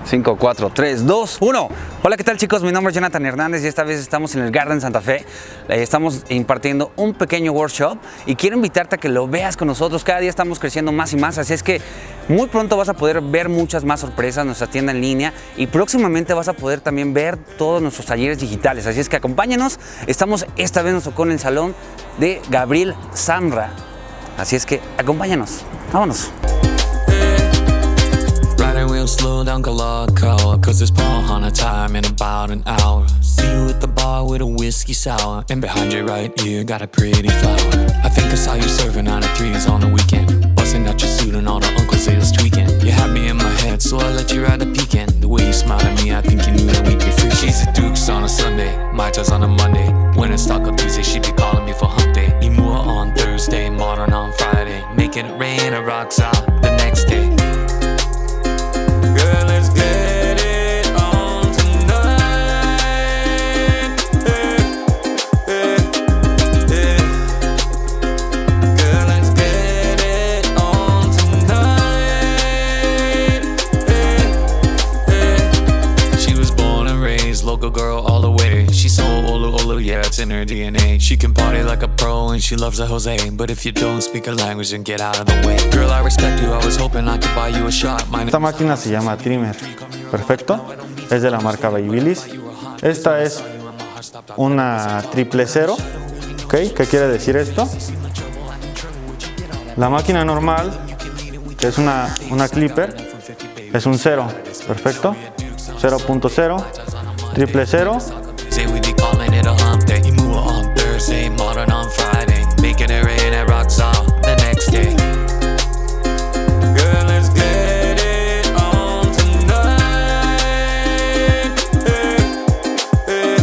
5, 4, 3, 2, 1. Hola, ¿qué tal, chicos? Mi nombre es Jonathan Hernández y esta vez estamos en el Garden Santa Fe. Estamos impartiendo un pequeño workshop y quiero invitarte a que lo veas con nosotros. Cada día estamos creciendo más y más, así es que muy pronto vas a poder ver muchas más sorpresas en nuestra tienda en línea y próximamente vas a poder también ver todos nuestros talleres digitales. Así es que acompáñanos. Esta vez nos tocó en el salón de Gabriel, Samra. Así es que acompáñanos. Vámonos. We'll slow down call, cause there's on a time in about an hour. See you at the bar with a whiskey sour, and behind you right here got a pretty flower. I think I saw you serving out of threes on the weekend, busting out your suit and all the uncles they was tweaking. You had me in my head, so I let you ride the peekend. The way you smiled at me, I think you knew that we'd be free. She's at Duke's on a Sunday, my toes on a Monday. When it's Taco Tuesday, she'd be calling me for hump day. Imua on Thursday, modern on Friday, making it rain or rocks out the next day. Girl all the way. She's so olo, yeah, it's in her DNA. She can party like a pro and she loves a Jose. But if you don't speak a language, then get out of the way. Girl, I respect you, I was hoping I could buy you a shot. Esta máquina se llama trimmer. Perfecto. Es de la marca Babyliss. Esta es una 000. ¿Ok? ¿Qué quiere decir esto? La máquina normal, que es una clipper, es un 0. Perfecto. 0.0. 000. Say we be calling it a hump day. You move on Thursday, modern on Friday, making it rain at rocks out the next day. Girl, let's get it on tonight. Hey, hey,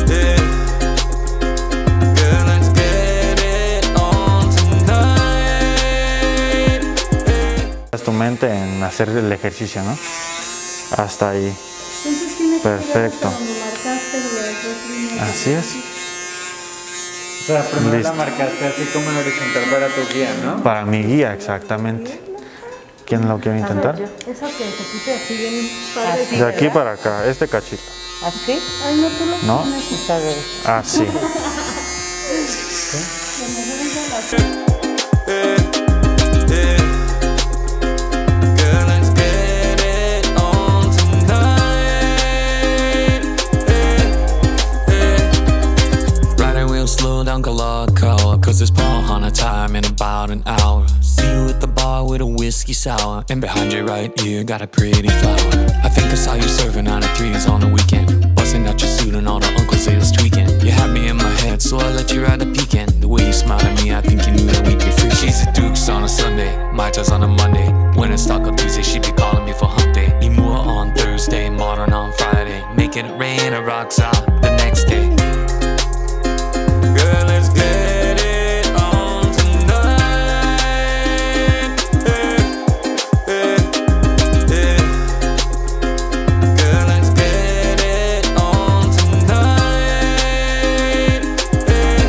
hey. Girl, let's get it on tonight. Es tu mente en hacer el ejercicio, ¿no? Hasta ahí. Perfecto. Así es. O sea, primero la marcaste así como en horizontal para tu guía, ¿no? Para mi guía, exactamente. ¿Quién lo quiere intentar? Eso que se quite así bien padre. De aquí para acá, este cachito. ¿Así? Ay, no, tú lo ¿No? tienes. A ver. Así. Slow down call, cause there's on a time in about an hour. See you at the bar with a whiskey sour, and behind you right here got a pretty flower. I think I saw you serving out of threes on the weekend, busting out your suit and all the uncles they was tweaking. You had me in my head, so I let you ride the peekend. The way you smiled at me, I think you knew that we'd be free. She's at Duke's on a Sunday, my toes on a Monday. When it's Taco Tuesday, she'd be calling me for hump day. Imua on Thursday, modern on Friday, making it rain or rocks out the next day. Girl, let's get it on tonight. Hey, hey, hey. Girl, let's get it on tonight. Hey,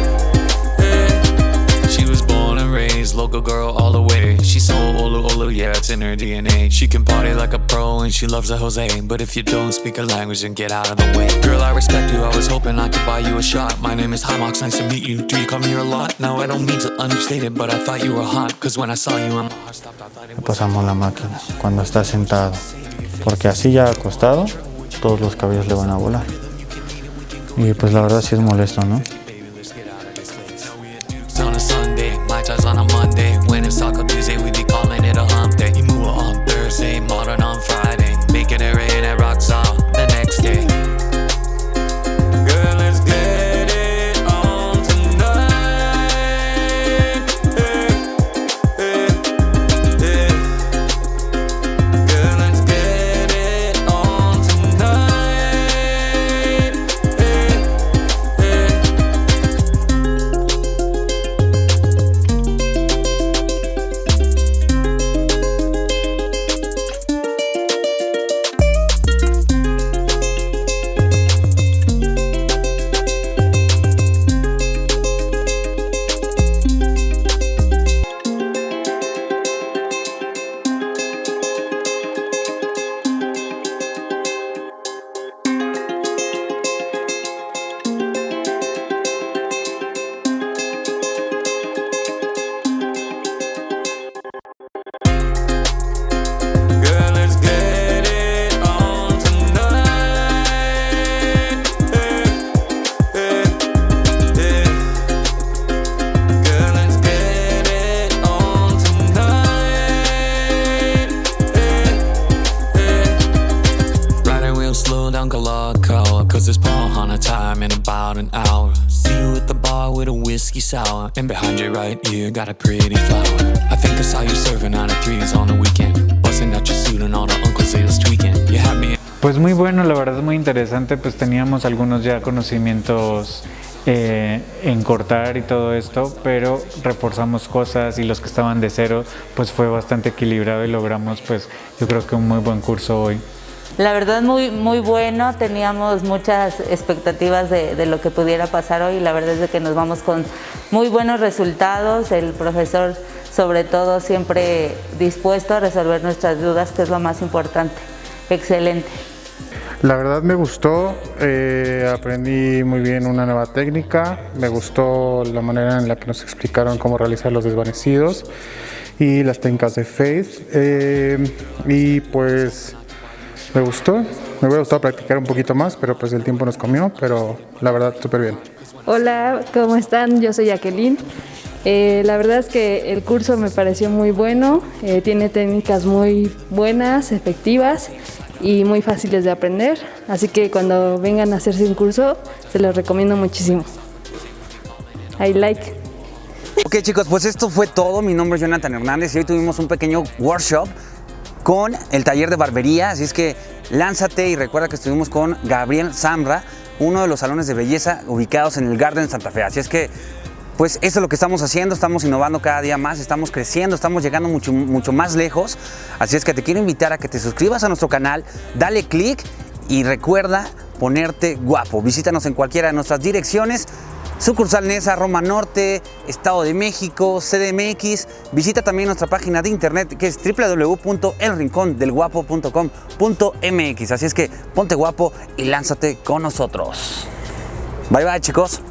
hey. She was born and raised local girl all the way. She's so olo, yeah, it's in her DNA. She can party like a pro and she loves a Jose. But if you don't speak a language, then get out of the way. Girl, I respect you, I was hoping I could buy you a shot. My name is Himox, nice to meet you. Do you come here a lot? No, I don't mean to understate it, but I thought you were hot. Cause when I saw you, my heart stopped. I thought it was... Pasamos la máquina cuando está sentado. Porque así ya acostado, todos los cabellos le van a volar. Y pues la verdad sí es molesto, ¿no? On a Sunday, my ties on a Monday. When it's Taco Tuesday, we be calling it a hump day. You move on Thursday, modern on Friday, making it rain at rocks out the next day. Girl, let's get it on tonight. Hey, hey, hey. Girl, let's get it on tonight. Hey, hey. down loco, cause it's Pohana time in about an hour. See you at the bar with a whiskey sour, and behind your right ear got a pretty flower. I think I saw you serving out of threes on the weekend, busting out your suit and all the uncles they was tweaking. You had me. Pues muy bueno, la verdad es muy interesante, pues teníamos algunos ya conocimientos en cortar y todo esto, pero reforzamos cosas y los que estaban de cero, pues fue bastante equilibrado y logramos, pues yo creo que un muy buen curso hoy. La verdad muy bueno, teníamos muchas expectativas de lo que pudiera pasar hoy y la verdad es de que nos vamos con muy buenos resultados, el profesor sobre todo siempre dispuesto a resolver nuestras dudas, que es lo más importante. Excelente. La verdad me gustó, aprendí muy bien una nueva técnica, me gustó la manera en la que nos explicaron cómo realizar los desvanecidos y las técnicas de face, y pues me gustó, me hubiera gustado practicar un poquito más, pero pues el tiempo nos comió, pero la verdad súper bien. Hola, ¿cómo están? Yo soy Jacqueline. La verdad es que el curso me pareció muy bueno, tiene técnicas muy buenas, efectivas y muy fáciles de aprender, así que cuando vengan a hacerse un curso se los recomiendo muchísimo. I like. Ok chicos, pues esto fue todo. Mi nombre es Jonathan Hernández y hoy tuvimos un pequeño workshop con el taller de barbería, así es que lánzate y recuerda que estuvimos con Gabriel, Samra, uno de los salones de belleza ubicados en el Garden Santa Fe, así es que pues eso es lo que estamos haciendo, estamos innovando cada día más, estamos creciendo, estamos llegando mucho más lejos. Así es que te quiero invitar a que te suscribas a nuestro canal, dale click y recuerda ponerte guapo. Visítanos en cualquiera de nuestras direcciones, Sucursal Neza, Roma Norte, Estado de México, CDMX. Visita también nuestra página de internet que es www.elrincondelguapo.com.mx. Así es que ponte guapo y lánzate con nosotros. Bye bye chicos.